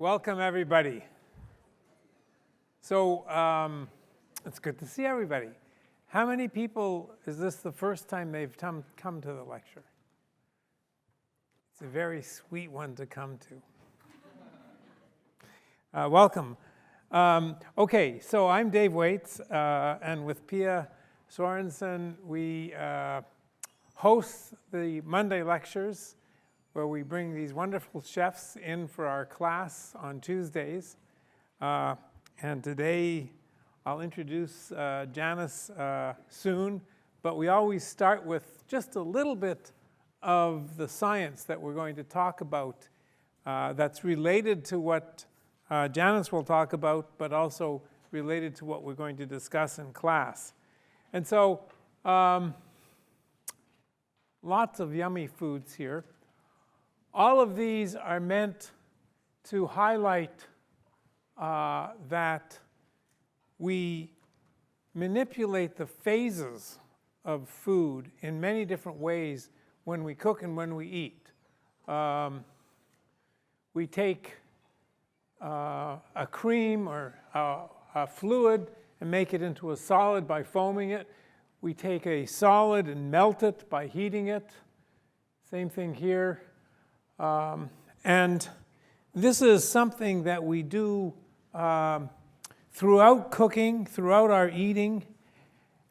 Welcome, everybody. So it's good to see everybody. How many people, is this the first time they've come to the lecture? It's a very sweet one to come to. Welcome. Okay, so I'm Dave Waits, and with Pia Sorensen, we host the Monday lectures where we bring these wonderful chefs in for our class on Tuesdays. And today I'll introduce Janice soon, but we always start with just a little bit of the science that we're going to talk about that's related to what Janice will talk about, but also related to what we're going to discuss in class. And so lots of yummy foods here. All of these are meant to highlight that we manipulate the phases of food in many different ways when we cook and when we eat. We take a cream or a fluid and make it into a solid by foaming it. We take a solid and melt it by heating it. Same thing here. And this is something that we do throughout cooking, throughout our eating.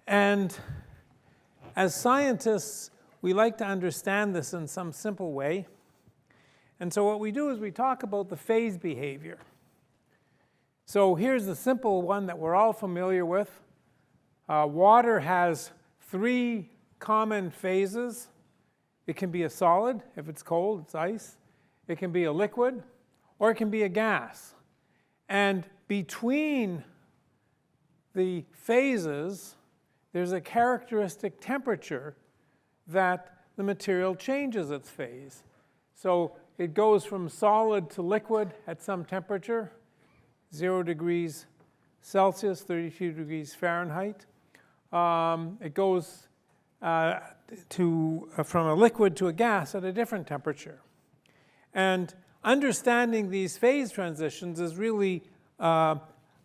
And as scientists, we like to understand this in some simple way. And so what we do is we talk about the phase behavior. So here's the simple one that we're all familiar with. Water has 3 common phases. It can be a solid. If it's cold, it's ice. It can be a liquid, or it can be a gas. And between the phases, there's a characteristic temperature that the material changes its phase. So it goes from solid to liquid at some temperature, 0 degrees Celsius, 32 degrees Fahrenheit. It goes from a liquid to a gas at a different temperature. And understanding these phase transitions is really an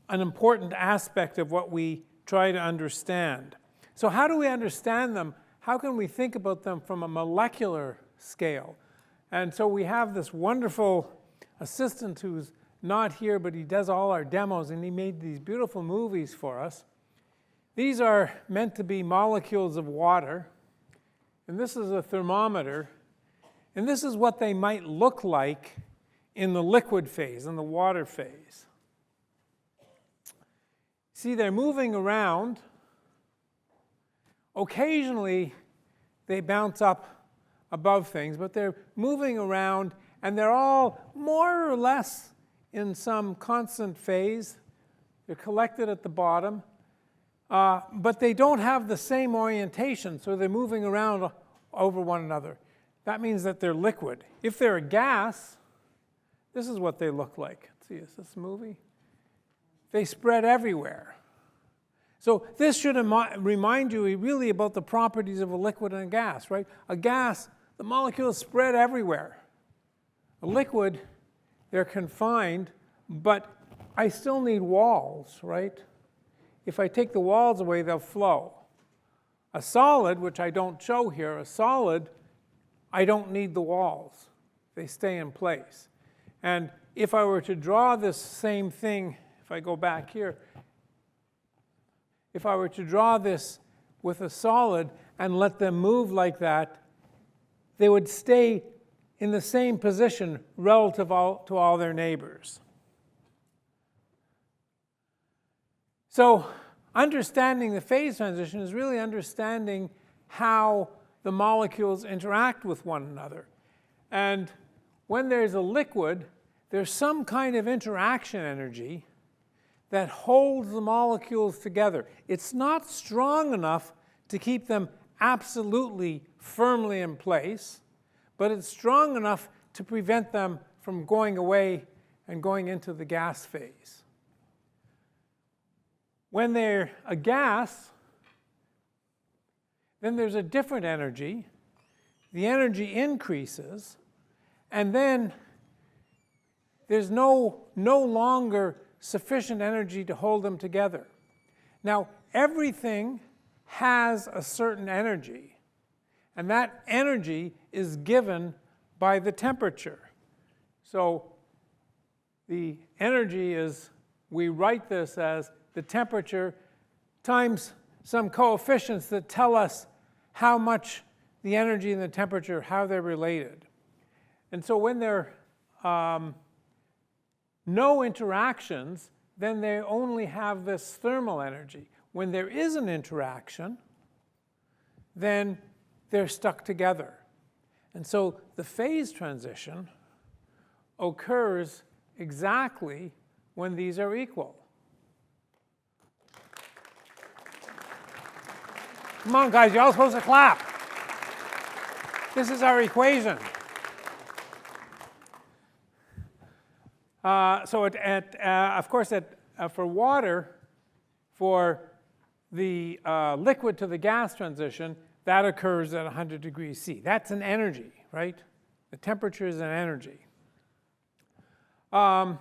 important aspect of what we try to understand. So how do we understand them? How can we think about them from a molecular scale? And so we have this wonderful assistant who's not here, but he does all our demos, and he made these beautiful movies for us. These are meant to be molecules of water. And this is a thermometer. And this is what they might look like in the liquid phase, in the water phase. See, they're moving around. Occasionally, they bounce up above things, but they're moving around, and they're all more or less in some constant phase. They're collected at the bottom. But they don't have the same orientation, so they're moving around over one another. That means that they're liquid. If they're a gas, this is what they look like. See, is this a movie? They spread everywhere. So this should remind you really about the properties of a liquid and a gas, right? A gas, the molecules spread everywhere. A liquid, they're confined, but I still need walls, right? If I take the walls away, they'll flow. A solid, which I don't show here, a solid, I don't need the walls. They stay in place. And if I were to draw this same thing, if I go back here, if I were to draw this with a solid and let them move like that, they would stay in the same position relative to all their neighbors. So understanding the phase transition is really understanding how the molecules interact with one another. And when there's a liquid, there's some kind of interaction energy that holds the molecules together. It's not strong enough to keep them absolutely firmly in place, but it's strong enough to prevent them from going away and going into the gas phase. When they're a gas, then there's a different energy. The energy increases, and then there's no longer sufficient energy to hold them together. Now, everything has a certain energy, and that energy is given by the temperature. So the energy is, we write this as the temperature times some coefficients that tell us how much the energy and the temperature, how they're related. And so when there are no interactions, then they only have this thermal energy. When there is an interaction, then they're stuck together. And so the phase transition occurs exactly when these are equal. Come on, guys, you're all supposed to clap. This is our equation. Of course, for water, for the liquid to the gas transition, that occurs at 100 degrees C. That's an energy, right? The temperature is an energy. The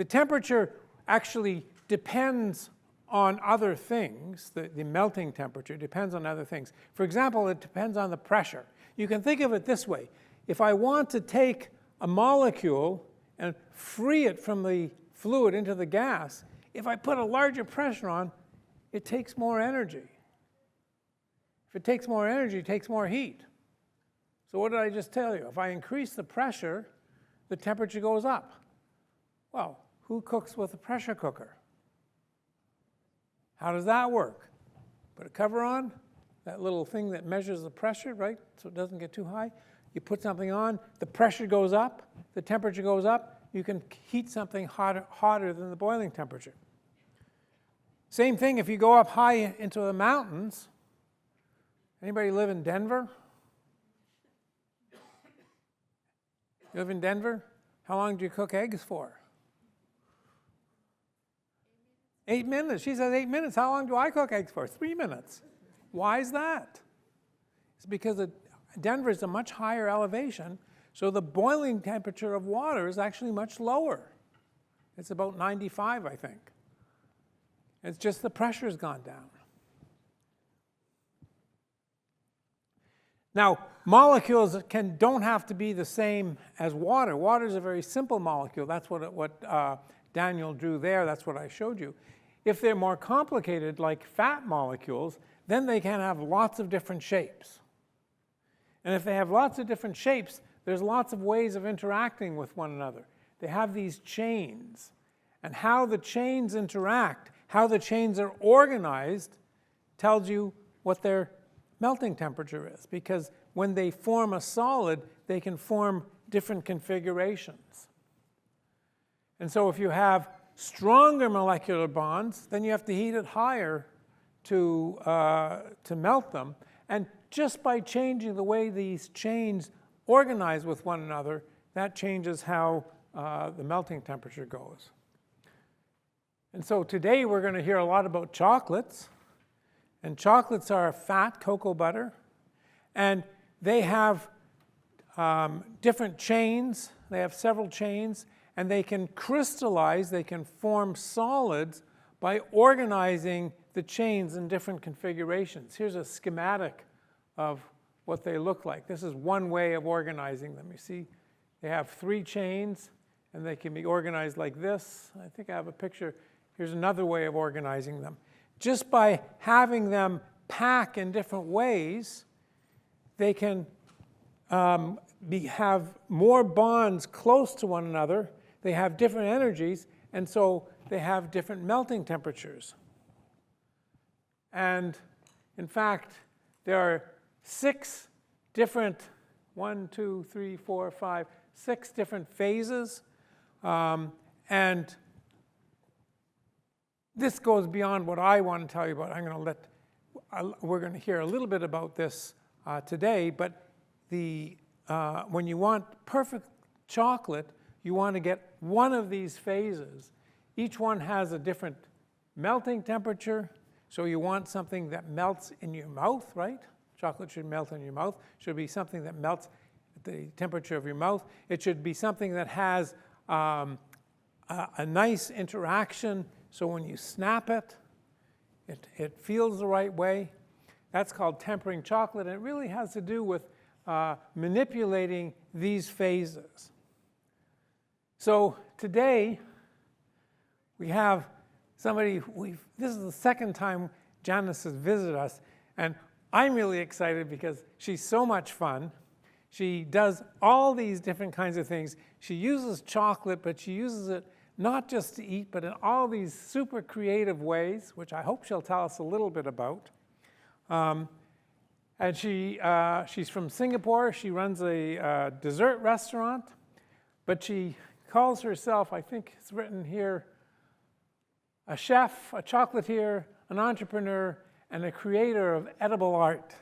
temperature actually depends on other things. The melting temperature depends on other things. For example, it depends on the pressure. You can think of it this way. If I want to take a molecule and free it from the fluid into the gas, if I put a larger pressure on, it takes more energy. If it takes more energy, it takes more heat. So what did I just tell you? If I increase the pressure, the temperature goes up. Well, who cooks with a pressure cooker? How does that work? Put a cover on, that little thing that measures the pressure, right? So it doesn't get too high. You put something on, the pressure goes up, the temperature goes up, you can heat something hotter than the boiling temperature. Same thing if you go up high into the mountains. Anybody live in Denver? You live in Denver? How long do you cook eggs for? 8 minutes. She says 8 minutes. How long do I cook eggs for? 3 minutes. Why is that? It's because Denver is a much higher elevation, so the boiling temperature of water is actually much lower. It's about 95, I think. It's just the pressure's gone down. Now, molecules don't have to be the same as water. Water is a very simple molecule. That's what Daniel drew there. That's what I showed you. If they're more complicated, like fat molecules, then they can have lots of different shapes. And if they have lots of different shapes, there's lots of ways of interacting with one another. They have these chains. And how the chains interact, how the chains are organized, tells you what their melting temperature is. Because when they form a solid, they can form different configurations. And so if you have stronger molecular bonds, then you have to heat it higher to melt them. And just by changing the way these chains organize with one another, that changes how the melting temperature goes. And so today we're going to hear a lot about chocolates. And chocolates are fat cocoa butter. And they have different chains. They have several chains. And they can crystallize, they can form solids by organizing the chains in different configurations. Here's a schematic of what they look like. This is one way of organizing them. You see, they have 3 chains, and they can be organized like this. I think I have a picture. Here's another way of organizing them. Just by having them pack in different ways, they can have more bonds close to one another. They have different energies, and so they have different melting temperatures. And in fact, there are 6 different, 6 different phases. And this goes beyond what I want to tell you about. We're going to hear a little bit about this today, but when you want perfect chocolate, you want to get one of these phases. Each one has a different melting temperature, so you want something that melts in your mouth, right? Chocolate should melt in your mouth. It should be something that melts at the temperature of your mouth. It should be something that has a nice interaction, so when you snap it, it feels the right way. That's called tempering chocolate, and it really has to do with manipulating these phases. So today, we have somebody, this is the second time Janice has visited us, and I'm really excited because she's so much fun. She does all these different kinds of things. She uses chocolate, but she uses it not just to eat, but in all these super creative ways, which I hope she'll tell us a little bit about. And she's from Singapore. She runs a dessert restaurant, but she calls herself, I think it's written here, a chef, a chocolatier, an entrepreneur, and a creator of edible art.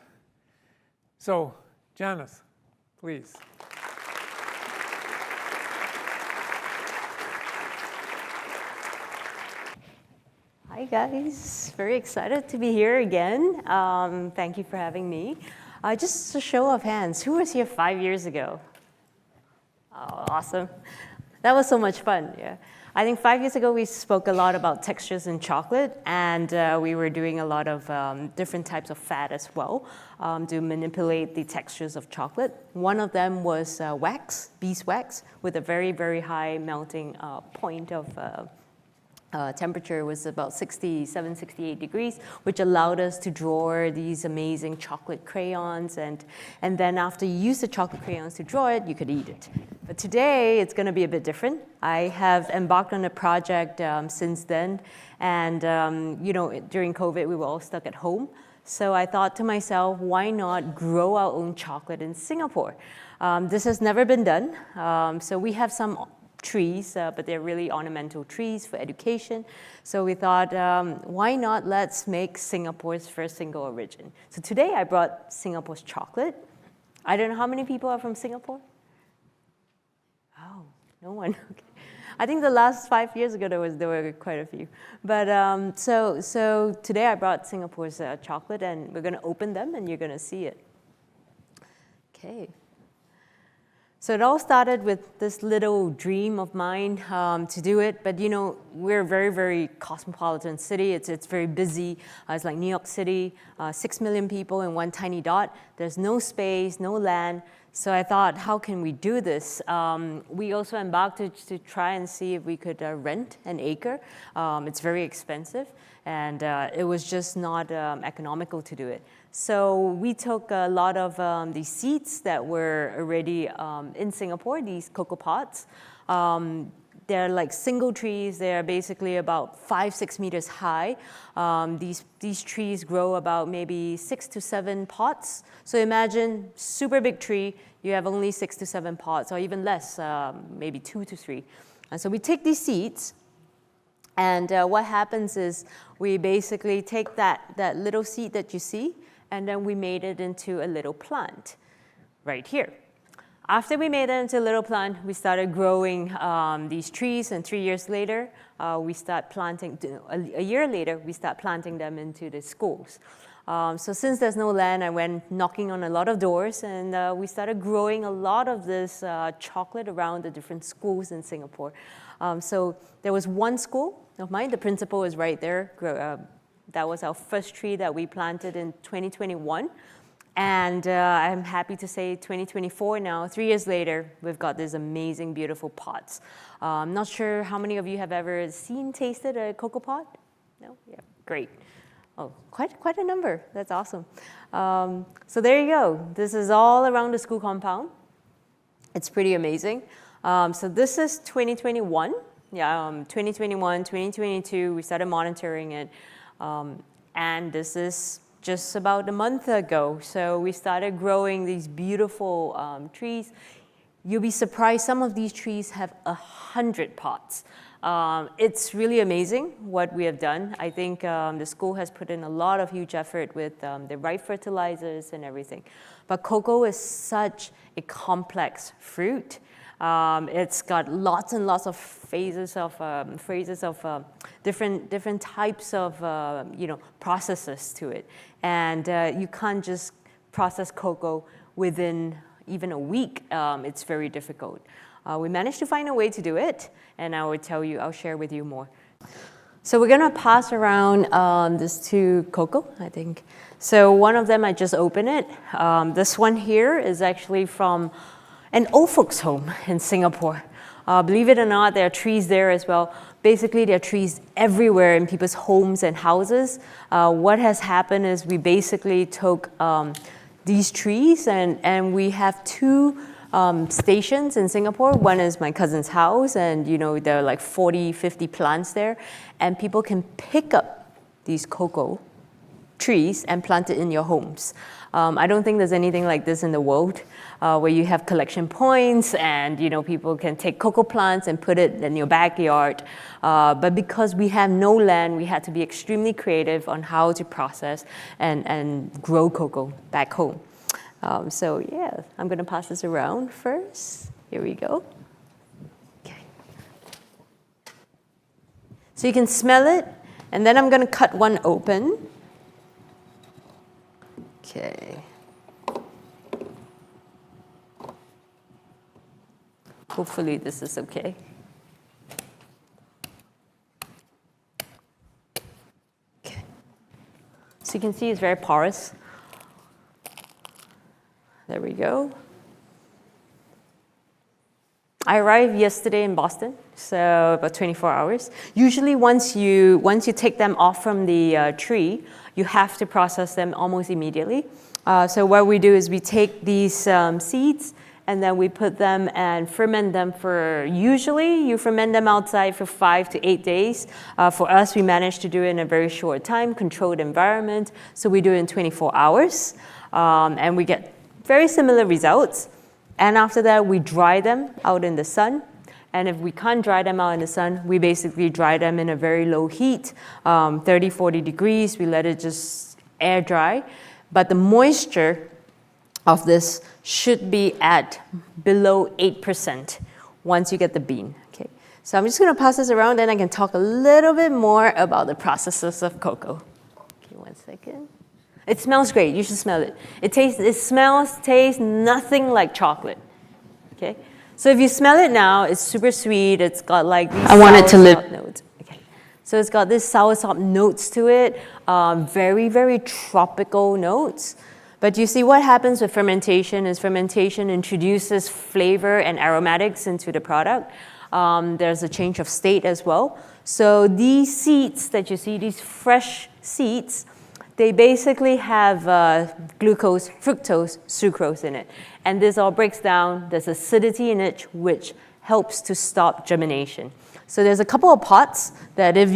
So, Janice, please. Hi guys, very excited to be here again. Thank you for having me. Just a show of hands, who was here 5 years ago? Oh, awesome. That was so much fun, yeah. I think 5 years ago we spoke a lot about textures in chocolate, and we were doing a lot of different types of fat as well to manipulate the textures of chocolate. One of them was wax, beeswax, with a very, very high melting point of temperature was about 67, 68 degrees, which allowed us to draw these amazing chocolate crayons. And then after you use the chocolate crayons to draw it, you could eat it. But today, it's going to be a bit different. I have embarked on a project since then. And during COVID, we were all stuck at home. So I thought to myself, why not grow our own chocolate in Singapore? This has never been done. So we have some trees, but they're really ornamental trees for education. So we thought, why not let's make Singapore's first single origin. So today I brought Singapore's chocolate. I don't know how many people are from Singapore? Oh, no one. Okay. I think the last 5 years ago there were quite a few. But so today I brought Singapore's chocolate, and we're going to open them and you're going to see it. Okay. So it all started with this little dream of mine to do it, but we're a very, very cosmopolitan city. It's very busy. It's like New York City, 6 million people in one tiny dot. There's no space, no land. So I thought, how can we do this? We also embarked to try and see if we could rent an acre. It's very expensive, and it was just not economical to do it. So we took a lot of these seeds that were already in Singapore, these cocoa pots. They're like single trees. They're basically about 5-6 meters high. These trees grow about maybe 6 to 7 pots. So imagine super big tree. You have only 6 to 7 pots, or even less, maybe 2 to 3. And so we take these seeds, and what happens is we basically take that little seed that you see, and then we made it into a little plant right here. After we made it into a little plant, we started growing these trees, and 3 years later, we start planting, a year later, we start planting them into the schools. So since there's no land, I went knocking on a lot of doors, and we started growing a lot of this chocolate around the different schools in Singapore. So there was one school of mine, the principal is right there. That was our first tree that we planted in 2021. And I'm happy to say 2024 now, 3 years later, we've got these amazing, beautiful pots. I'm not sure how many of you have ever tasted a cocoa pot? No? Yeah, great. Oh, quite a number. That's awesome. So there you go. This is all around the school compound. It's pretty amazing. So this is 2021. Yeah, 2021, 2022, we started monitoring it. And this is just about a month ago. So we started growing these beautiful trees. You'll be surprised, some of these trees have 100 pots. It's really amazing what we have done. I think the school has put in a lot of huge effort with the right fertilizers and everything. But cocoa is such a complex fruit. It's got lots and lots of phases of different types of processes to it, and you can't just process cocoa within even a week. It's very difficult. We managed to find a way to do it, and I'll share with you more. So we're gonna pass around these two cocoa, I think. So one of them, I just opened it. This one here is actually from an old folks home in Singapore. Believe it or not, there are trees there as well. Basically, there are trees everywhere in people's homes and houses. What has happened is we basically took these trees and we have two stations in Singapore. One is my cousin's house, and there are like 40, 50 plants there. And people can pick up these cocoa trees and plant it in your homes. I don't think there's anything like this in the world where you have collection points and people can take cocoa plants and put it in your backyard. But because we have no land, we had to be extremely creative on how to process and grow cocoa back home. So yeah, I'm gonna pass this around first. Here we go. Okay. So you can smell it, and then I'm gonna cut one open. Okay. Hopefully this is okay. Okay. So you can see it's very porous. There we go. I arrived yesterday in Boston, so about 24 hours. Usually once you take them off from the tree, you have to process them almost immediately. So what we do is we take these seeds and then we put them and ferment them usually you ferment them outside for 5 to 8 days. For us, we managed to do it in a very short time, controlled environment. So we do it in 24 hours and we get very similar results. And after that, we dry them out in the sun. And if we can't dry them out in the sun, we basically dry them in a very low heat, 30, 40 degrees. We let it just air dry. But the moisture of this should be at below 8% once you get the bean. Okay. So I'm just gonna pass this around, and I can talk a little bit more about the processes of cocoa. Okay, 1 second. It smells great. You should smell it. It smells, tastes nothing like chocolate. Okay? So if you smell it now, it's super sweet. It's got like these soursop notes. Okay. So it's got these soursop notes to it, very, very tropical notes. But you see what happens with fermentation is fermentation introduces flavor and aromatics into the product. There's a change of state as well. So these seeds that you see, these fresh seeds, they basically have glucose, fructose, sucrose in it. And this all breaks down. There's acidity in it, which helps to stop germination. So there's a couple of pots that if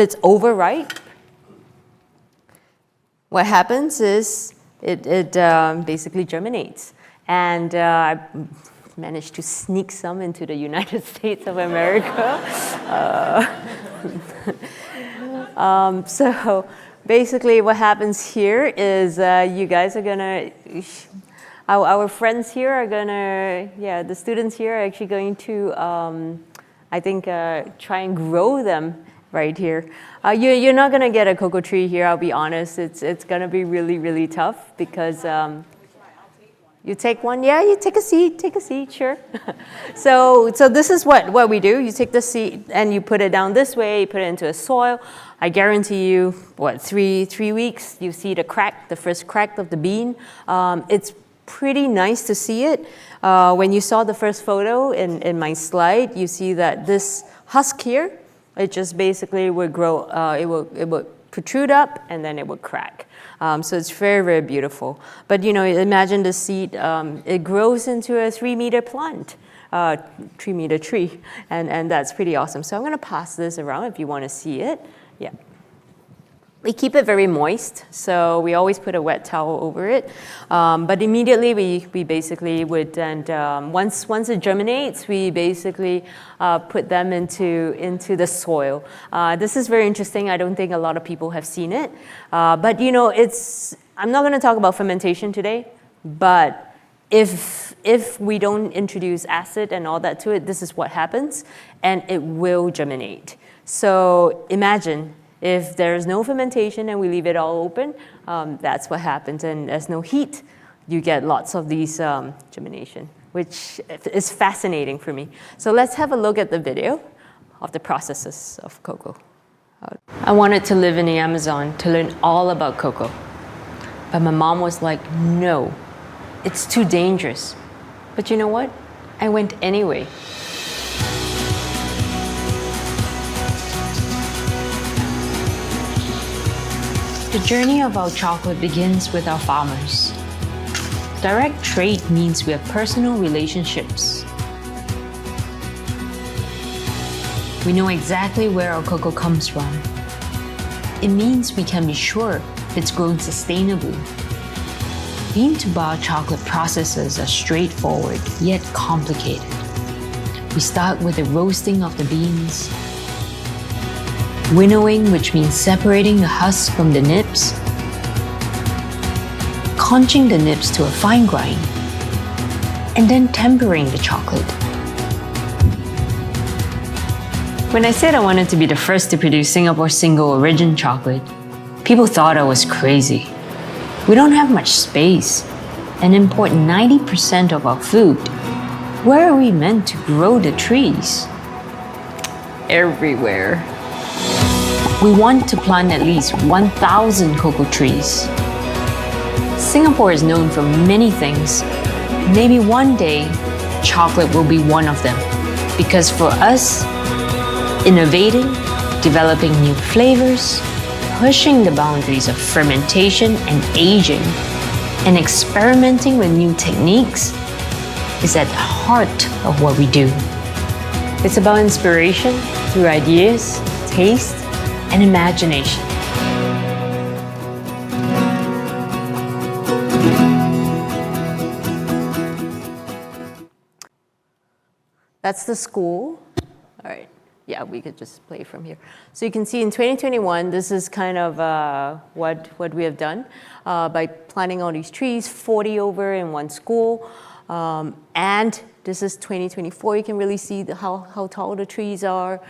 it's overripe, what happens is it basically germinates. And I managed to sneak some into the United States of America. So basically what happens here is you guys are gonna, our friends here are gonna, the students here are actually going to, I think, try and grow them right here. You're not gonna get a cocoa tree here, I'll be honest. It's gonna be really, really tough because you take one? Yeah, you take a seed, sure. So this is what we do. You take the seed and you put it down this way, you put it into a soil. I guarantee you, 3 weeks, you see the first crack of the bean. It's pretty nice to see it. When you saw the first photo in my slide, you see that this husk here, it just basically would grow, it would protrude up and then it would crack. So it's very, very beautiful. But imagine the seed, it grows into a 3-meter plant, 3-meter tree, and that's pretty awesome. So I'm gonna pass this around if you wanna see it. Yeah. We keep it very moist, so we always put a wet towel over it. But immediately we basically would, and once it germinates, we basically put them into the soil. This is very interesting. I don't think a lot of people have seen it. But I'm not gonna talk about fermentation today, but if we don't introduce acid and all that to it, this is what happens, and it will germinate. So imagine if there's no fermentation and we leave it all open, that's what happens, and there's no heat. you get lots of these germination, which is fascinating for me. So let's have a look at the video of the processes of cocoa. I wanted to live in the Amazon to learn all about cocoa. But my mom was like, no, it's too dangerous. But you know what? I went anyway. The journey of our chocolate begins with our farmers. Direct trade means we have personal relationships. We know exactly where our cocoa comes from. It means we can be sure it's grown sustainably. Bean-to-bar chocolate processes are straightforward, yet complicated. We start with the roasting of the beans, winnowing, which means separating the husk from the nibs, conching the nibs to a fine grind, and then tempering the chocolate. When I said I wanted to be the first to produce Singapore's single origin chocolate, people thought I was crazy. We don't have much space and import 90% of our food. Where are we meant to grow the trees? Everywhere. We want to plant at least 1,000 cocoa trees. Singapore is known for many things. Maybe one day, chocolate will be one of them. Because for us, innovating, developing new flavors, pushing the boundaries of fermentation and aging, and experimenting with new techniques is at the heart of what we do. It's about inspiration through ideas, taste, and imagination. That's the school. All right. Yeah, we could just play from here. So you can see in 2021, this is kind of what we have done by planting all these trees, 40 over in one school. And this is 2024. You can really see how tall the trees are.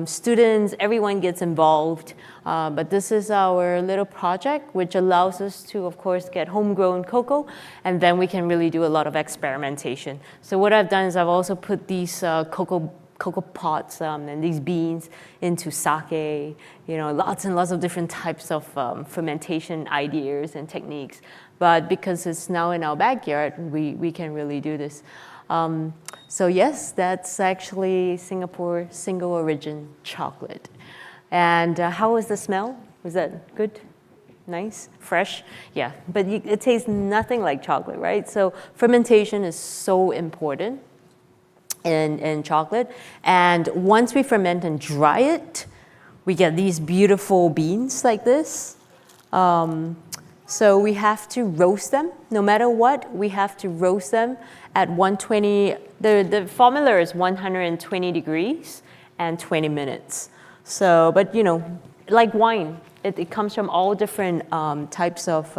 Students, everyone gets involved. But this is our little project, which allows us to, of course, get homegrown cocoa. And then we can really do a lot of experimentation. So what I've done is I've also put these cocoa pots and these beans into sake, lots and lots of different types of fermentation ideas and techniques. But because it's now in our backyard, we can really do this. So yes, that's actually Singapore single origin chocolate. And how was the smell? Was that good? Nice? Fresh? Yeah, but it tastes nothing like chocolate, right? So fermentation is so important in chocolate. And once we ferment and dry it, we get these beautiful beans like this. So we have to roast them. No matter what, we have to roast them at 120. The formula is 120 degrees and 20 minutes. So, but like wine, it comes from all different types of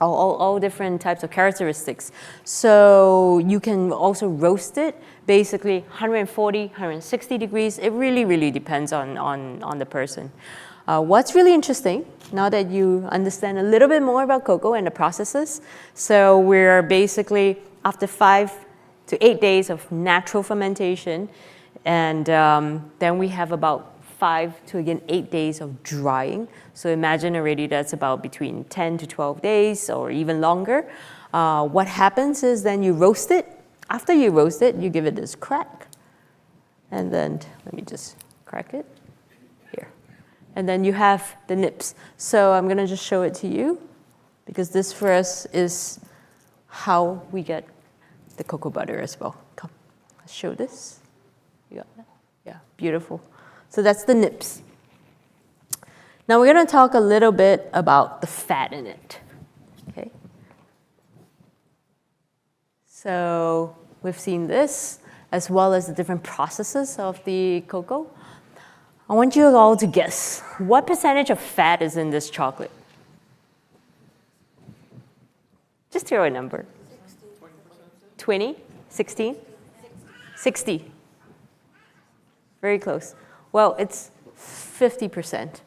all different types of characteristics. So you can also roast it, basically 140, 160 degrees. It really, really depends on the person. What's really interesting, now that you understand a little bit more about cocoa and the processes, so we're basically after 5 to 8 days of natural fermentation, and then we have about 5 to, again, 8 days of drying. So imagine already that's about between 10 to 12 days or even longer. What happens is then you roast it. After you roast it, you give it this crack. And then, let me just crack it here. And then you have the nibs. So I'm gonna just show it to you because this for us is how we get the cocoa butter as well. Come, let's show this. You got that? Yeah, beautiful. So that's the nibs. Now we're going to talk a little bit about the fat in it. Okay. So we've seen this as well as the different processes of the cocoa. I want you all to guess what percentage of fat is in this chocolate. Just throw a number. 20? 16? 60. Very close. Well, it's 50%.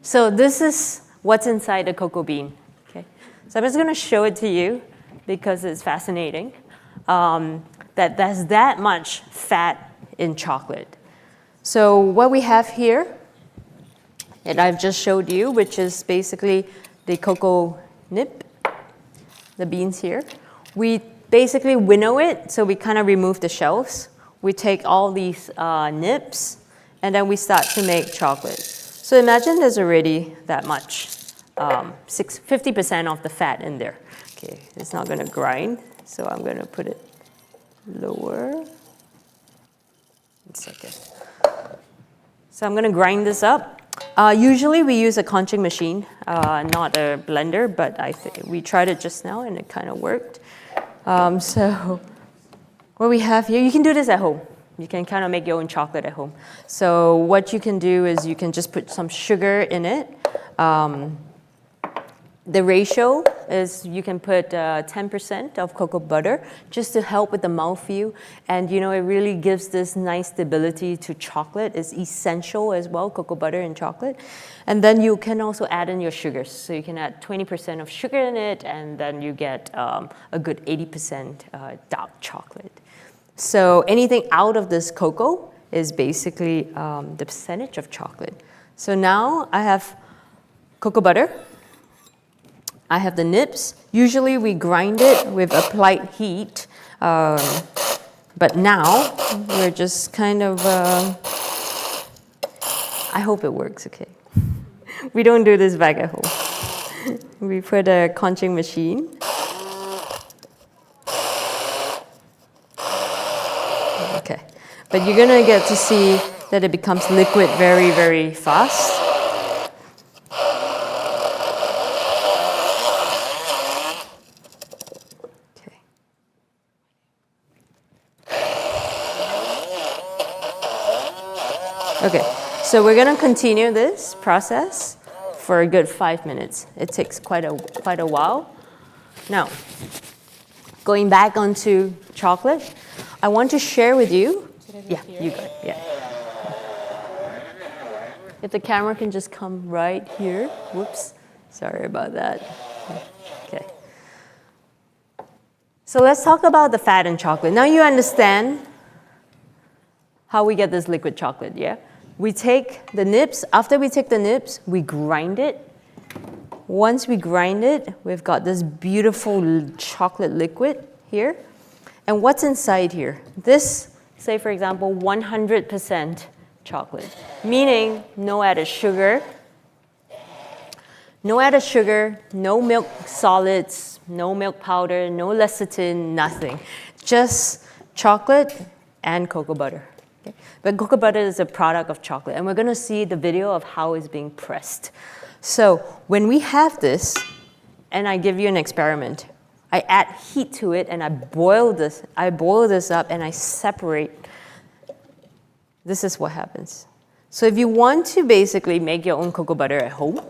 So this is what's inside a cocoa bean. Okay. So I'm just going to show it to you because it's fascinating, that there's that much fat in chocolate. So what we have here, that I've just showed you, which is basically the cocoa nib, the beans here. We basically winnow it, so we kind of remove the shells. We take all these nibs, and then we start to make chocolate. So imagine there's already that much, 50% of the fat in there. Okay, it's not going to grind, so I'm going to put it lower. 1 second. So I'm going to grind this up. Usually we use a conching machine, not a blender, but we tried it just now and it kind of worked. So what we have here, you can do this at home. You can kind of make your own chocolate at home. So what you can do is you can just put some sugar in it. The ratio is you can put 10% of cocoa butter just to help with the mouthfeel. And you know, it really gives this nice stability to chocolate. It's essential as well, cocoa butter and chocolate. And then you can also add in your sugars. So you can add 20% of sugar in it, and then you get a good 80% dark chocolate. So anything out of this cocoa is basically the percentage of chocolate. So now I have cocoa butter. I have the nibs. Usually we grind it with applied heat, but now we're just kind of, I hope it works, okay. We don't do this back at home. We put a conching machine. Okay, but you're gonna get to see that it becomes liquid very, very fast. Okay, so we're going to continue this process for a good 5 minutes. It takes quite a while. Now, going back onto chocolate, I want to share with you. Yeah, you got it. Yeah. If the camera can just come right here. Whoops, sorry about that. Okay. So let's talk about the fat in chocolate. Now you understand how we get this liquid chocolate, yeah? We take the nibs. After we take the nibs, we grind it. Once we grind it, we've got this beautiful chocolate liquid here. And what's inside here? This, say for example, 100% chocolate, meaning no added sugar. No added sugar, no milk solids, no milk powder, no lecithin, nothing. Just chocolate and cocoa butter. But cocoa butter is a product of chocolate, and we're going to see the video of how it's being pressed. So when we have this, and I give you an experiment, I add heat to it, and I boil this up, and I separate. This is what happens. So if you want to basically make your own cocoa butter at home,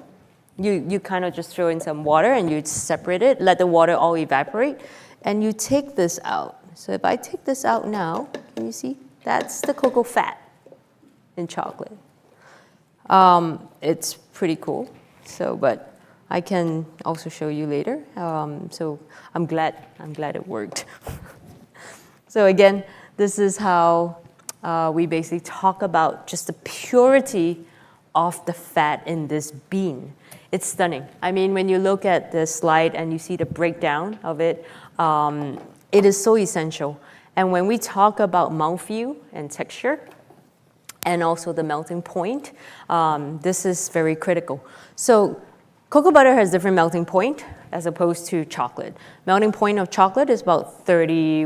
you kind of just throw in some water, and you separate it, let the water all evaporate, and you take this out. So if I take this out now, can you see? That's the cocoa fat in chocolate. It's pretty cool. So, but I can also show you later. So I'm glad it worked. So again, this is how we basically talk about just the purity of the fat in this bean. It's stunning. I mean, when you look at the slide and you see the breakdown of it, it is so essential. And when we talk about mouthfeel and texture, and also the melting point, this is very critical. So cocoa butter has different melting point as opposed to chocolate. Melting point of chocolate is about 30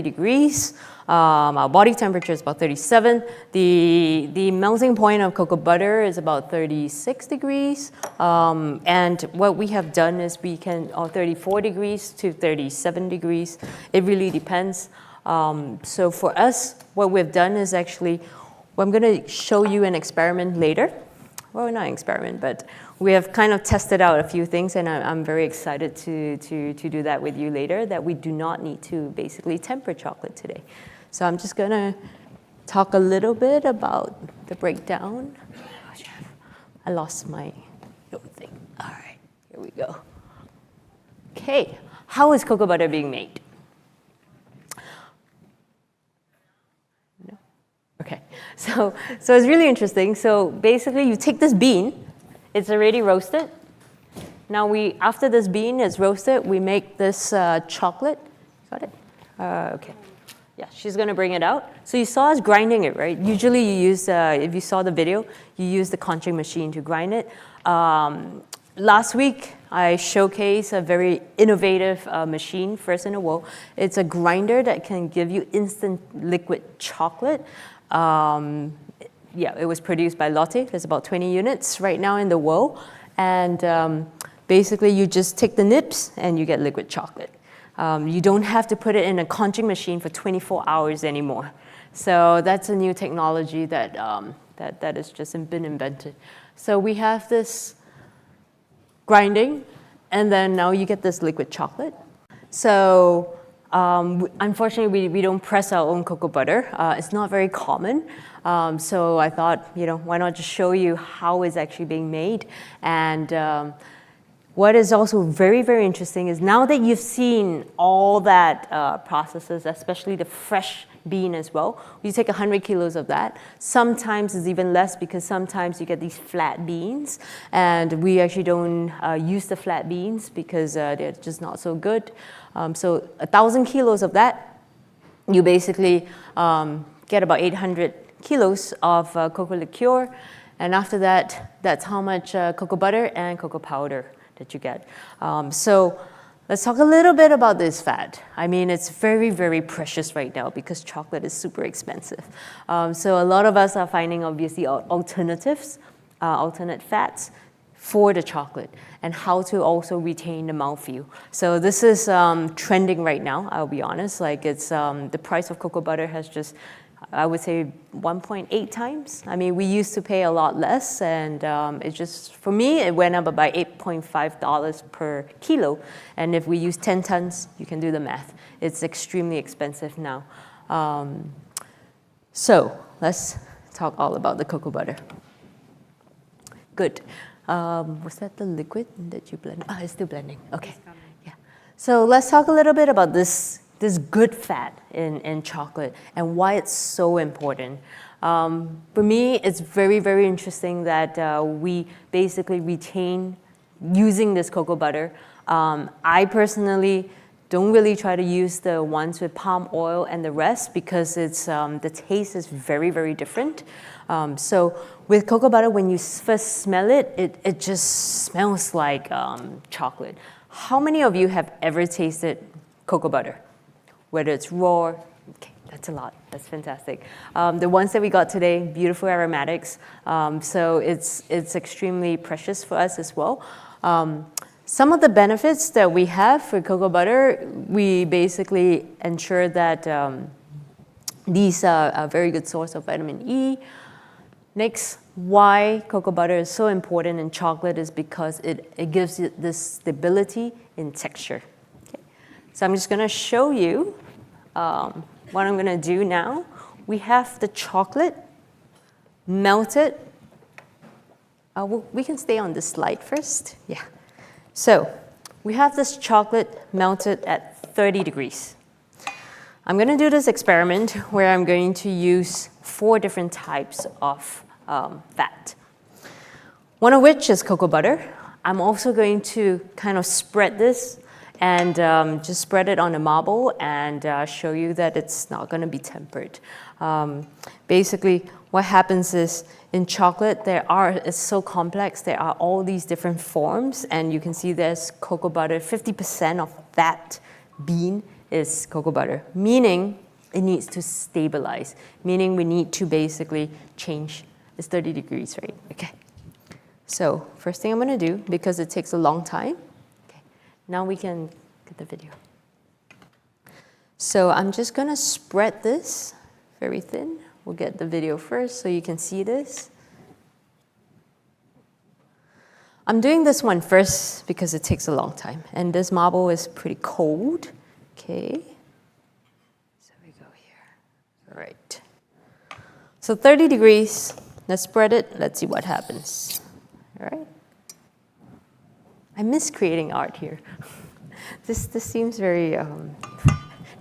degrees. Our body temperature is about 37. The melting point of cocoa butter is about 36 degrees. And what we have done is we can, 34 degrees to 37 degrees. It really depends. So for us, what we've done is actually, well, I'm going to show you an experiment later. Well, not an experiment, but we have kind of tested out a few things, and I'm very excited to do that with you later, that we do not need to basically temper chocolate today. So I'm just going to talk a little bit about the breakdown. I lost my little thing. All right, here we go. Okay, how is cocoa butter being made? No? Okay, so it's really interesting. So basically you take this bean, it's already roasted. Now after this bean is roasted, we make this chocolate. Got it? Okay. Yeah, she's gonna bring it out. So you saw us grinding it, right? Usually you use, if you saw the video, you use the conching machine to grind it. Last week, I showcased a very innovative machine, first in the world. It's a grinder that can give you instant liquid chocolate. Yeah, it was produced by Lotte. There's about 20 units right now in the world. And basically, you just take the nibs and you get liquid chocolate. You don't have to put it in a conching machine for 24 hours anymore. So that's a new technology that has just been invented. So we have this grinding, and then now you get this liquid chocolate. So unfortunately, we don't press our own cocoa butter. It's not very common. So I thought, why not just show you how it's actually being made. And what is also very, very interesting is now that you've seen all that processes, especially the fresh bean as well, you take 100 kilos of that. Sometimes it's even less because sometimes you get these flat beans, and we actually don't use the flat beans because they're just not so good. So 1,000 kilos of that, you basically get about 800 kilos of cocoa liqueur, and after that, that's how much cocoa butter and cocoa powder that you get. So let's talk a little bit about this fat. I mean, it's very, very precious right now because chocolate is super expensive. So a lot of us are finding, obviously, alternatives, alternate fats for the chocolate, and how to also retain the mouthfeel. So this is trending right now, I'll be honest. Like it's the price of cocoa butter has just, I would say 1.8 times. I mean, we used to pay a lot less, and it just, for me, it went up by $8.5 per kilo. And if we use 10 tons, you can do the math. It's extremely expensive now. So let's talk all about the cocoa butter. Good. Was that the liquid that you blended? Oh, it's still blending. Okay. Yeah. So let's talk a little bit about this good fat in chocolate and why it's so important. For me, it's very, very interesting that we basically retain using this cocoa butter. I personally don't really try to use the ones with palm oil and the rest because it's the taste is very, very different. So with cocoa butter, when you first smell it, it just smells like chocolate. How many of you have ever tasted cocoa butter? Whether it's raw, okay, that's a lot, that's fantastic. The ones that we got today, beautiful aromatics, so it's extremely precious for us as well. Some of the benefits that we have for cocoa butter, we basically ensure that these are a very good source of vitamin E. Next, why cocoa butter is so important in chocolate is because it gives you this stability in texture. So I'm just going to show you what I'm going to do now. We have the chocolate melted. We can stay on this slide first. Yeah. So we have this chocolate melted at 30 degrees. I'm going to do this experiment where I'm going to use 4 different types of fat. One of which is cocoa butter. I'm also going to kind of spread this and just spread it on a marble and show you that it's not going to be tempered. Basically, what happens is in chocolate, it's so complex, there are all these different forms, and you can see there's cocoa butter, 50% of that bean is cocoa butter, meaning it needs to stabilize, meaning we need to basically change. It's 30 degrees, right? Okay. So first thing I'm going to do, because it takes a long time, now we can get the video. So I'm just going to spread this very thin. We'll get the video first so you can see this. I'm doing this one first because it takes a long time. And this marble is pretty cold. Okay. So we go here. All right. So 30 degrees. Let's spread it. Let's see what happens. All right. I miss creating art here. This seems very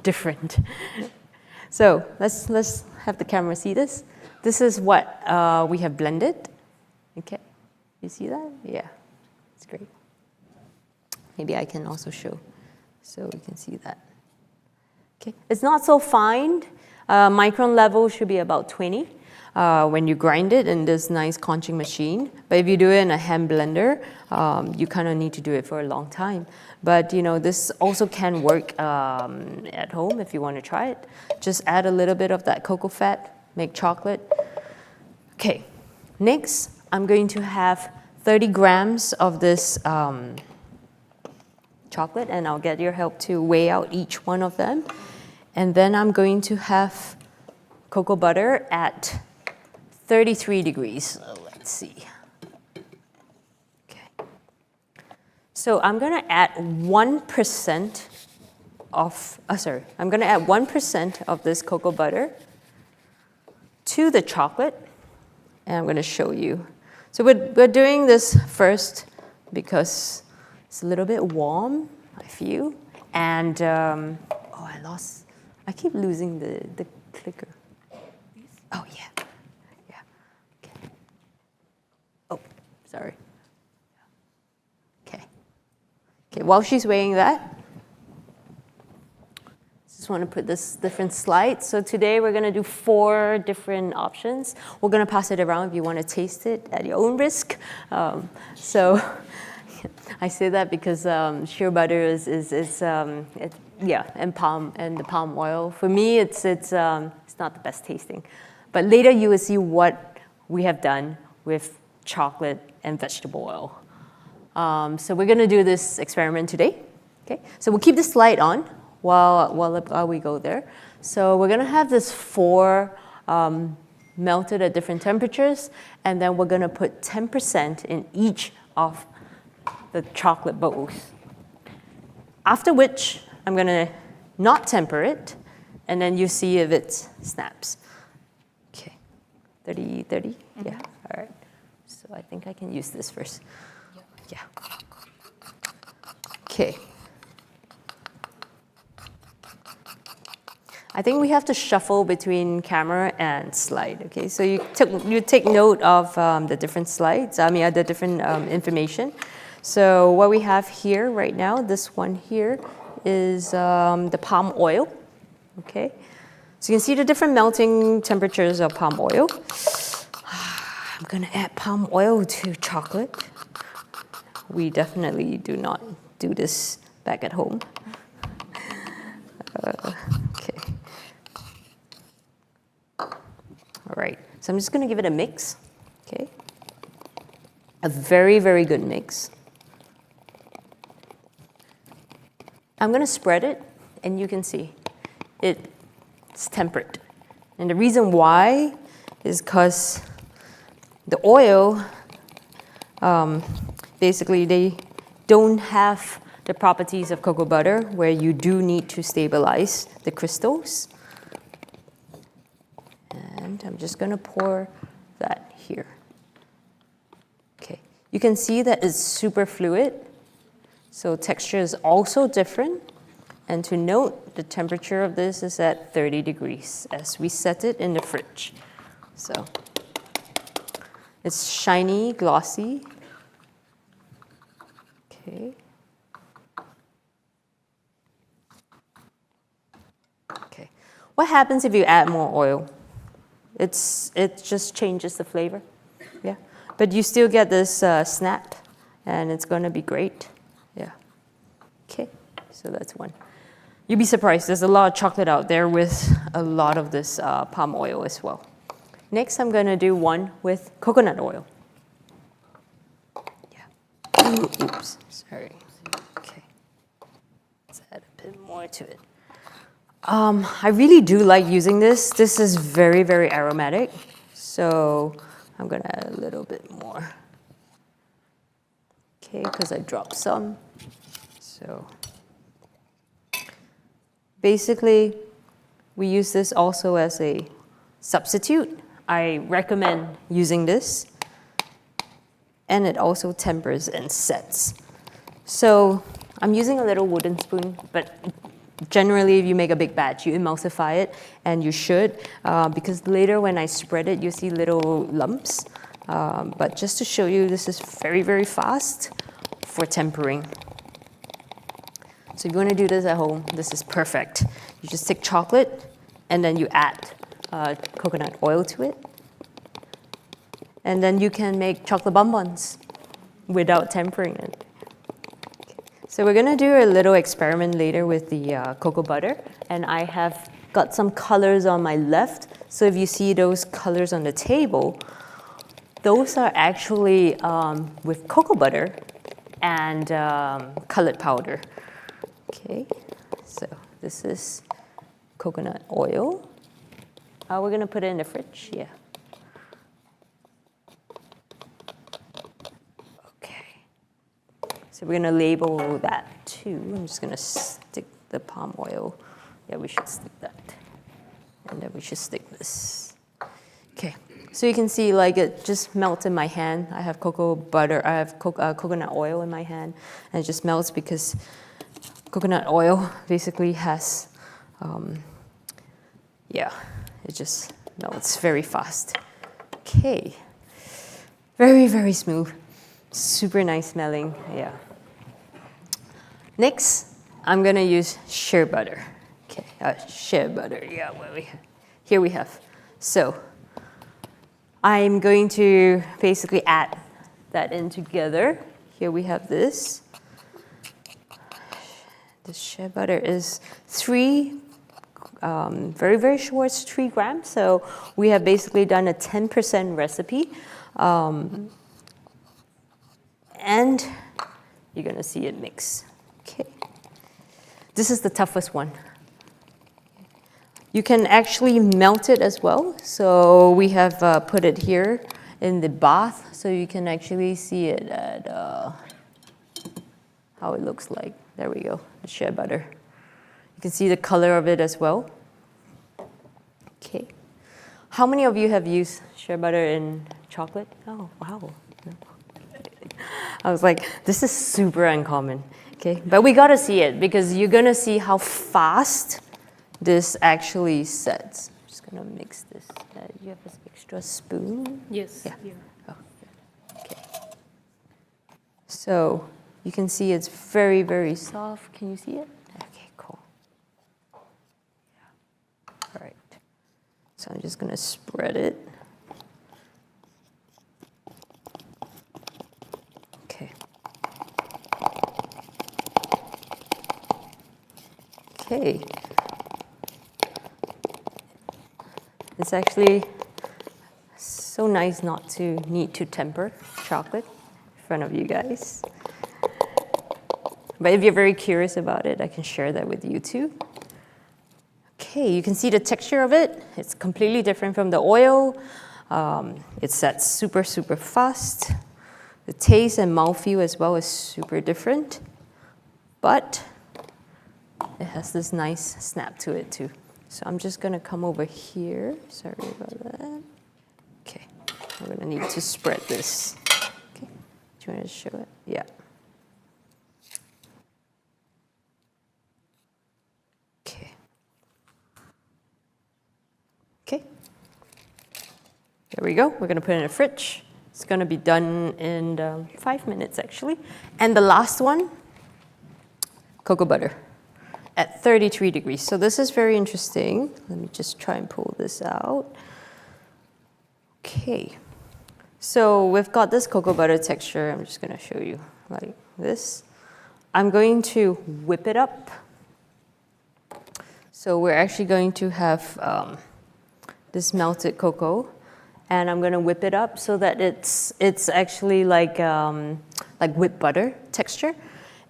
different. So let's have the camera see this. This is what we have blended. Okay, you see that? Yeah, it's great. Maybe I can also show so we can see that. Okay, it's not so fine. Micron level should be about 20 when you grind it in this nice conching machine. But if you do it in a hand blender, you kind of need to do it for a long time. But you know, this also can work at home if you want to try it. Just add a little bit of that cocoa fat, make chocolate. Okay, next I'm going to have 30 grams of this chocolate, and I'll get your help to weigh out each one of them. And then I'm going to have cocoa butter at 33 degrees. Let's see. Okay. So I'm going to add 1% of, I'm going to add 1% of this cocoa butter to the chocolate, and I'm going to show you. So we're doing this first because it's a little bit warm, I feel, and I keep losing the clicker. Oh, yeah. Yeah. Okay. Oh, sorry. Okay. Okay, while she's weighing that, just want to put this different slides. So today we're going to do 4 different options. We're going to pass it around if you want to taste it at your own risk. So I say that because shea butter is and the palm oil. For me, it's not the best tasting. But later you will see what we have done with chocolate and vegetable oil. So we're going to do this experiment today. Okay. So we'll keep the slide on while we go there. So we're going to have this 4 melted at different temperatures, and then we're going to put 10% in each of the chocolate bowls. After which, I'm going to not temper it, and then you see if it snaps. Okay, 30, 30? Mm-hmm. Yeah, all right. So I think I can use this first. Yeah. Okay. I think we have to shuffle between camera and slide. Okay, so you take note of the different slides. The different information. So what we have here right now, this one here, is the palm oil. Okay, so you can see the different melting temperatures of palm oil. I'm gonna add palm oil to chocolate. We definitely do not do this back at home. Okay. All right, so I'm just gonna give it a mix. Okay, a very, very good mix. I'm going to spread it, and you can see it's tempered. And the reason why is because the oil, basically, they don't have the properties of cocoa butter where you do need to stabilize the crystals. And I'm just going to pour that here. Okay, you can see that it's super fluid. So texture is also different. And to note, the temperature of this is at 30 degrees as we set it in the fridge. So it's shiny, glossy. Okay. Okay. What happens if you add more oil? It just changes the flavor. Yeah. But you still get this snap, and it's going to be great. Yeah. Okay, so that's one. You'd be surprised. There's a lot of chocolate out there with a lot of this palm oil as well. Next, I'm going to do one with coconut oil. Yeah. Oops, sorry. Okay. Let's add a bit more to it. I really do like using this. This is very, very aromatic. So I'm going to add a little bit more. Okay, because I dropped some. So basically, we use this also as a substitute. I recommend using this. And it also tempers and sets. So I'm using a little wooden spoon, but generally if you make a big batch, you emulsify it, and you should, because later when I spread it, you see little lumps. But just to show you, this is very, very fast for tempering. So if you want to do this at home, this is perfect. You just take chocolate, and then you add coconut oil to it. And then you can make chocolate bonbons without tempering it. So we're gonna do a little experiment later with the cocoa butter, and I have got some colors on my left. So if you see those colors on the table, those are actually with cocoa butter and colored powder. Okay, so this is coconut oil. We're gonna put it in the fridge, yeah. So we're gonna label that too. I'm just gonna stick the palm oil. Yeah, we should stick that. And then we should stick this. Okay, so you can see like it just melts in my hand. I have cocoa butter, I have coconut oil in my hand, and it just melts because coconut oil basically has, yeah, it just melts very fast. Okay, very, very smooth. Super nice smelling, yeah. Next, I'm gonna use shea butter. Okay, shea butter, yeah, here we have. So, I'm going to basically add that in together. Here we have this. The shea butter is very, very short, 3 grams. So we have basically done a 10% recipe. And you're gonna see it mix. Okay. This is the toughest one. You can actually melt it as well. So we have put it here in the bath, so you can actually see it at how it looks like. There we go, the shea butter. You can see the color of it as well. Okay. How many of you have used shea butter in chocolate? Oh, wow. I was like, this is super uncommon, okay? But we gotta see it because you're gonna see how fast this actually sets. I'm just gonna mix this. You have this extra spoon? Yes. Yeah. Oh, okay. So you can see it's very, very soft. Can you see it? Okay, cool. Yeah. All right. So I'm just gonna spread it. Okay. It's actually so nice not to need to temper chocolate in front of you guys. But if you're very curious about it, I can share that with you too. Okay, you can see the texture of it. It's completely different from the oil. It sets super, super fast. The taste and mouthfeel as well is super different. But it has this nice snap to it too. So I'm just gonna come over here. Sorry about that. Okay, I'm gonna need to spread this. Okay, do you want to show it? Yeah. Okay. Okay. There we go. We're gonna put it in the fridge. It's gonna be done in 5 minutes actually. And the last one, cocoa butter at 33 degrees. So this is very interesting. Let me just try and pull this out. Okay. So we've got this cocoa butter texture. I'm just gonna show you like this. I'm going to whip it up. So we're actually going to have this melted cocoa, and I'm gonna whip it up so that it's actually like whipped butter texture.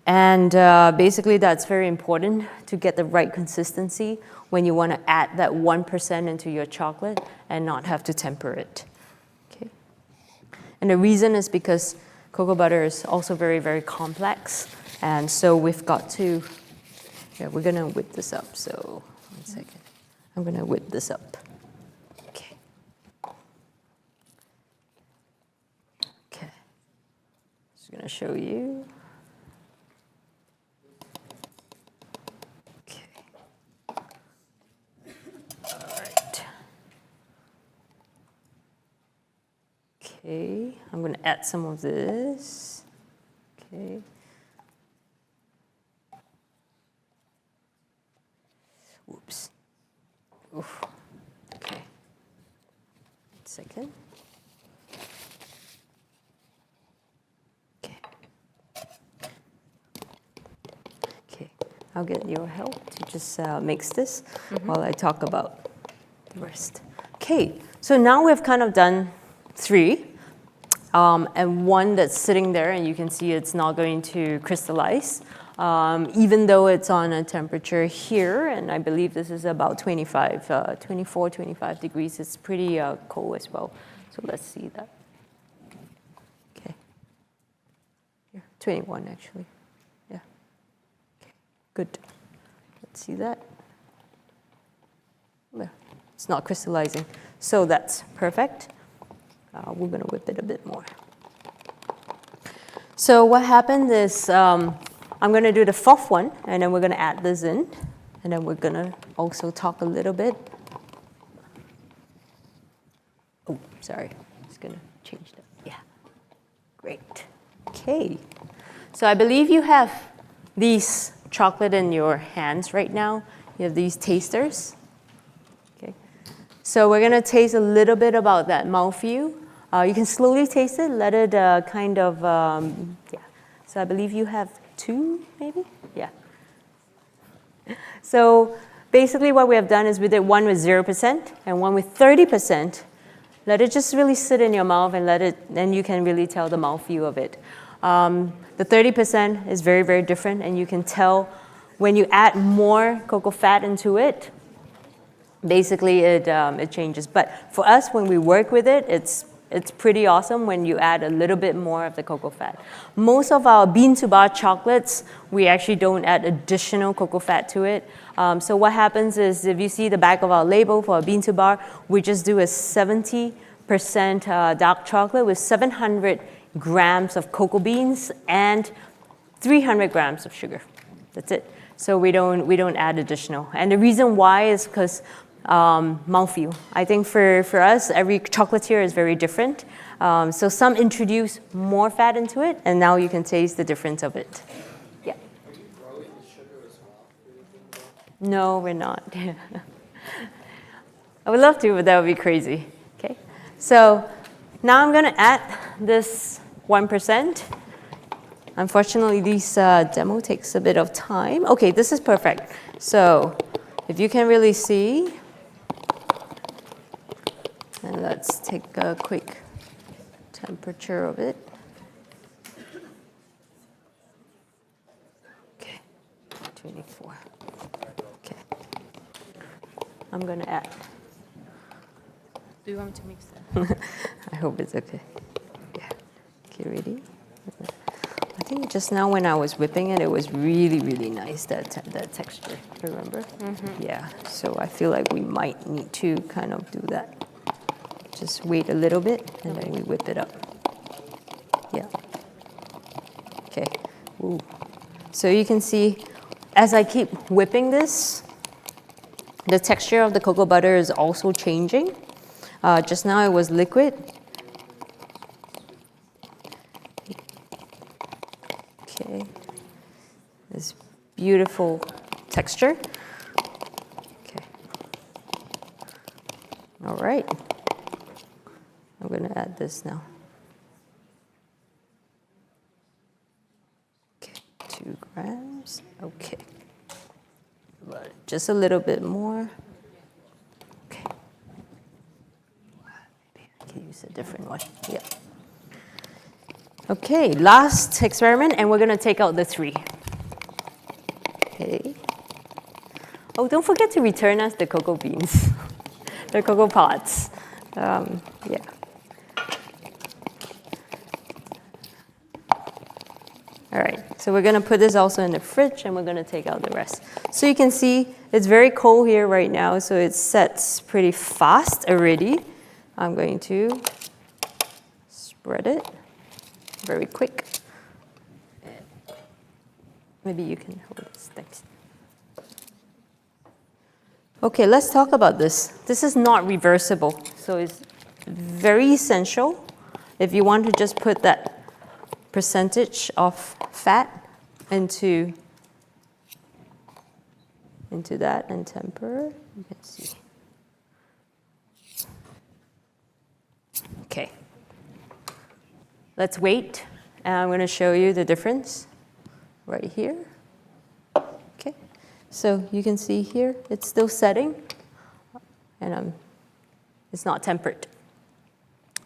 And basically that's very important to get the right consistency when you wanna add that 1% into your chocolate and not have to temper it, okay? And the reason is because cocoa butter is also very, very complex. And so we've got to, yeah, we're gonna whip this up. So, 1 second. I'm gonna whip this up. Okay. Okay. Just gonna show you. Okay, I'm going to add some of this. Okay. Oops. Oof. Okay. 1 second. Okay. Okay. I'll get your help to just mix this while I talk about the rest. Okay. So now we've kind of done 3. And one that's sitting there, and you can see it's not going to crystallize, even though it's on a temperature here, and I believe this is about 24, 25 degrees. It's pretty cold as well. So let's see that. Okay. Here, 21 actually. Yeah. Okay, good. Let's see that. There. It's not crystallizing. So that's perfect. We're going to whip it a bit more. So what happened is I'm going to do the 4th one, and then we're going to add this in. And then we're going to also talk a little bit. Oh, sorry. Just going to change that. Yeah. Great. Okay. So I believe you have these chocolate in your hands right now. You have these tasters. Okay. So we're going to taste a little bit about that mouthfeel. You can slowly taste it, let it kind of, yeah. So I believe you have 2, maybe? Yeah. So basically what we have done is we did one with 0% and one with 30%. Let it just really sit in your mouth and then you can really tell the mouthfeel of it. The 30% is very, very different, and you can tell when you add more cocoa fat into it, basically it changes. But for us, when we work with it, it's pretty awesome when you add a little bit more of the cocoa fat. Most of our bean-to-bar chocolates, we actually don't add additional cocoa fat to it. So what happens is, if you see the back of our label for a bean-to-bar, we just do a 70% dark chocolate with 700 grams of cocoa beans and 300 grams of sugar. That's it. So we don't add additional. And the reason why is because mouthfeel. I think for us, every chocolatier is very different. So some introduce more fat into it, and now you can taste the difference of it. Yeah. Are you throwing the sugar as well? No, we're not. I would love to, but that would be crazy. Okay. So now I'm going to add this 1%. Unfortunately, this demo takes a bit of time. Okay, this is perfect. So if you can really see, and let's take a quick temperature of it. Okay, 24. Okay. I'm going to add. Do you want me to mix that? I hope it's okay. Yeah. Okay, ready? I think just now when I was whipping it, it was really, really nice, that texture, remember? Mm-hmm. Yeah, so I feel like we might need to kind of do that. Just wait a little bit, and then we whip it up. Yeah. Okay. Ooh. So you can see, as I keep whipping this, the texture of the cocoa butter is also changing. Just now it was liquid. Okay. This beautiful texture. Okay. All right. I'm going to add this now. Okay, 2 grams. Okay. But just a little bit more. Okay. Maybe I can use a different one. Yeah. Okay, last experiment, and we're going to take out the 3. Okay. Oh, don't forget to return us the cocoa beans, the cocoa pods. Yeah. All right, so we're going to put this also in the fridge, and we're going to take out the rest. So you can see it's very cold here right now, so it sets pretty fast already. I'm going to spread it very quick. Maybe you can hold this. Thanks. Okay, let's talk about this. This is not reversible, so it's very essential If you want to just put that percentage of fat into that and temper, you can see. Okay. Let's wait, and I'm going to show you the difference right here. Okay. So you can see here, it's still setting, and it's not tempered.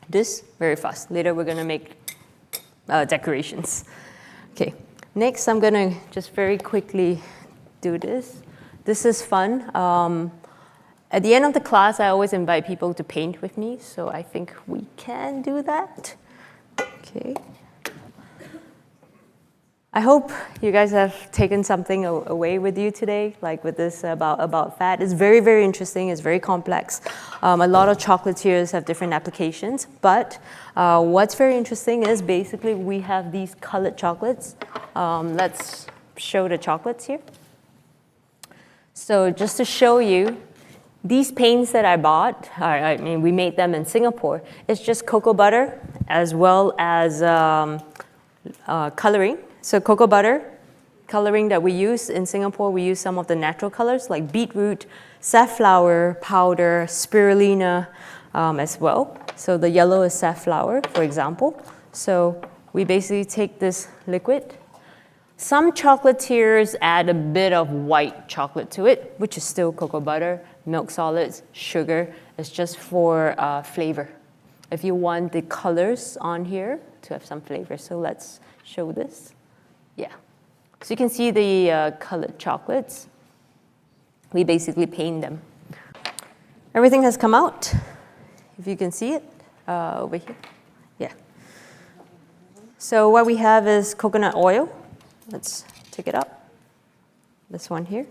This, very fast. Later, we're going to make decorations. Okay. Next, I'm going to just very quickly do this. This is fun. At the end of the class, I always invite people to paint with me, so I think we can do that. Okay. I hope you guys have taken something away with you today, like with this about fat. It's very, very interesting. It's very complex. A lot of chocolatiers have different applications, but what's very interesting is basically we have these colored chocolates. Let's show the chocolates here. So just to show you, these paints that I bought, I mean, we made them in Singapore. It's just cocoa butter as well as coloring. So cocoa butter, coloring that we use in Singapore, we use some of the natural colors like beetroot, safflower powder, spirulina as well. So the yellow is safflower, for example. So we basically take this liquid. Some chocolatiers add a bit of white chocolate to it, which is still cocoa butter, milk solids, sugar. It's just for flavor. If you want the colors on here to have some flavor. So let's show this. Yeah. So you can see the colored chocolates. We basically paint them. Everything has come out, if you can see it over here. Yeah. So what we have is coconut oil. Let's take it up. This one here.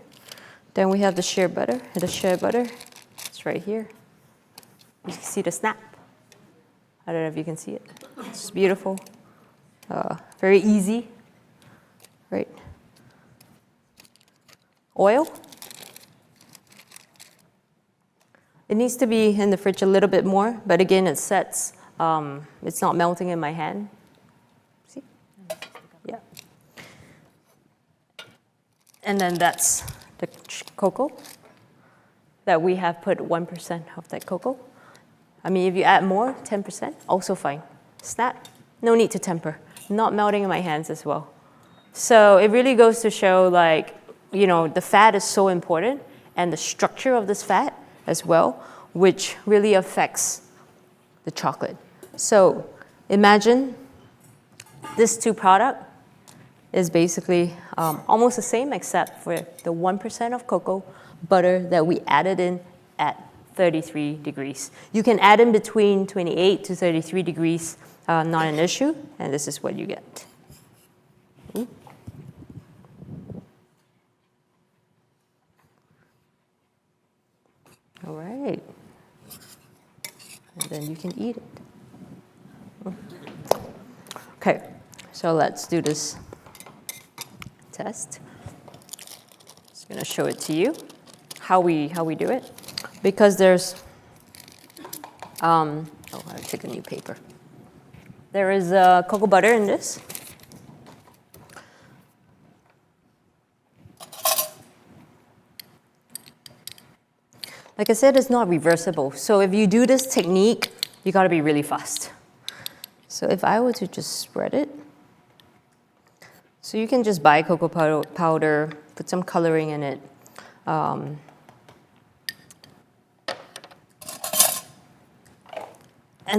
Then we have the shea butter. The shea butter, it's right here. You can see the snap. I don't know if you can see it. It's beautiful. Very easy. Right. Oil. It needs to be in the fridge a little bit more, but again, it sets. It's not melting in my hand. See? Yeah. And then that's the cocoa that we have put 1% of that cocoa. I mean, if you add more, 10%, also fine. Snap. No need to temper. Not melting in my hands as well. So it really goes to show, like, you know, the fat is so important, and the structure of this fat as well, which really affects the chocolate. So imagine this two product is basically almost the same, except for the 1% of cocoa butter that we added in at 33 degrees. You can add in between 28 to 33 degrees, not an issue, and this is what you get. All right. And then you can eat it. Okay, so let's do this test. Just gonna show it to you, how we do it. Because there's, I'll take a new paper. There is cocoa butter in this. Like I said, it's not reversible. So if you do this technique, you gotta be really fast. So if I were to just spread it, so you can just buy cocoa powder, put some coloring in it. And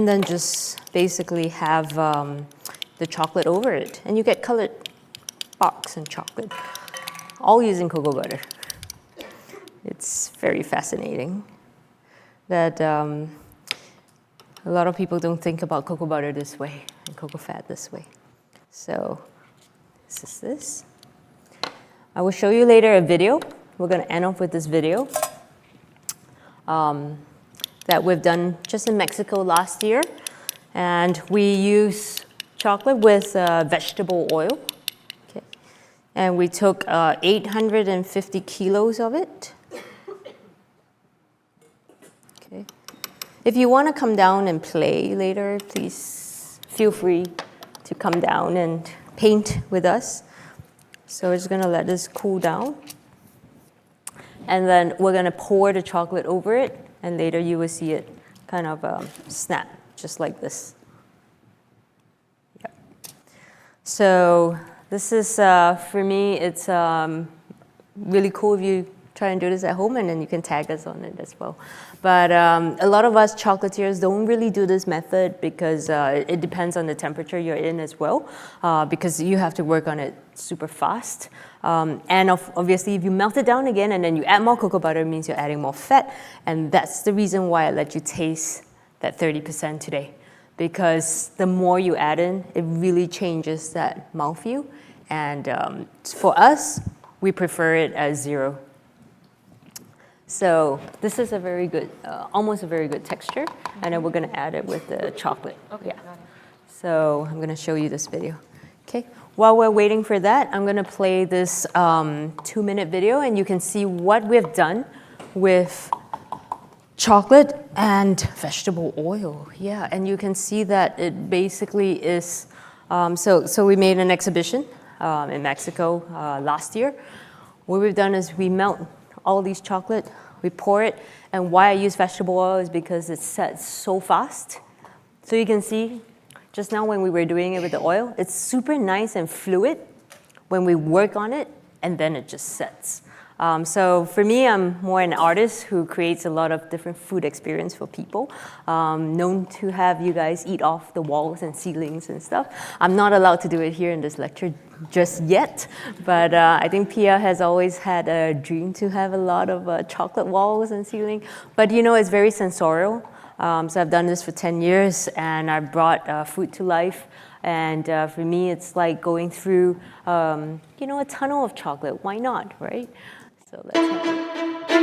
then just basically have the chocolate over it. And you get colored box and chocolate, all using cocoa butter. It's very fascinating that a lot of people don't think about cocoa butter this way and cocoa fat this way. So this is this. I will show you later a video. We're going to end off with this video that we've done just in Mexico last year. And we use chocolate with vegetable oil. Okay. And we took 850 kilos of it. Okay. If you want to come down and play later, please feel free to come down and paint with us. So we're just gonna let this cool down. And then we're gonna pour the chocolate over it, and later you will see it kind of snap, just like this. Yep. So this is, for me, it's really cool if you try and do this at home, and then you can tag us on it as well. But a lot of us chocolatiers don't really do this method because it depends on the temperature you're in as well, because you have to work on it super fast. And obviously, if you melt it down again and then you add more cocoa butter, it means you're adding more fat. And that's the reason why I let you taste that 30% today. Because the more you add in, it really changes that mouthfeel. And for us, we prefer it as 0. So this is a very good, almost a very good texture. And then we're going to add it with the chocolate. Okay, Yeah. got it. So I'm going to show you this video. Okay. While we're waiting for that, I'm going to play this 2-minute video, and you can see what we've done with chocolate and vegetable oil. Yeah, and you can see that it basically is, so we made an exhibition in Mexico last year. What we've done is we melt all these chocolate, we pour it, and why I use vegetable oil is because it sets so fast. So you can see, just now when we were doing it with the oil, it's super nice and fluid when we work on it, and then it just sets. So for me, I'm more an artist who creates a lot of different food experience for people, known to have you guys eat off the walls and ceilings and stuff. I'm not allowed to do it here in this lecture just yet, but I think Pia has always had a dream to have a lot of chocolate walls and ceiling. But you know, it's very sensorial. So I've done this for 10 years, and I brought food to life. And for me, it's like going through, you know, a tunnel of chocolate. Why not, right? So let's have it.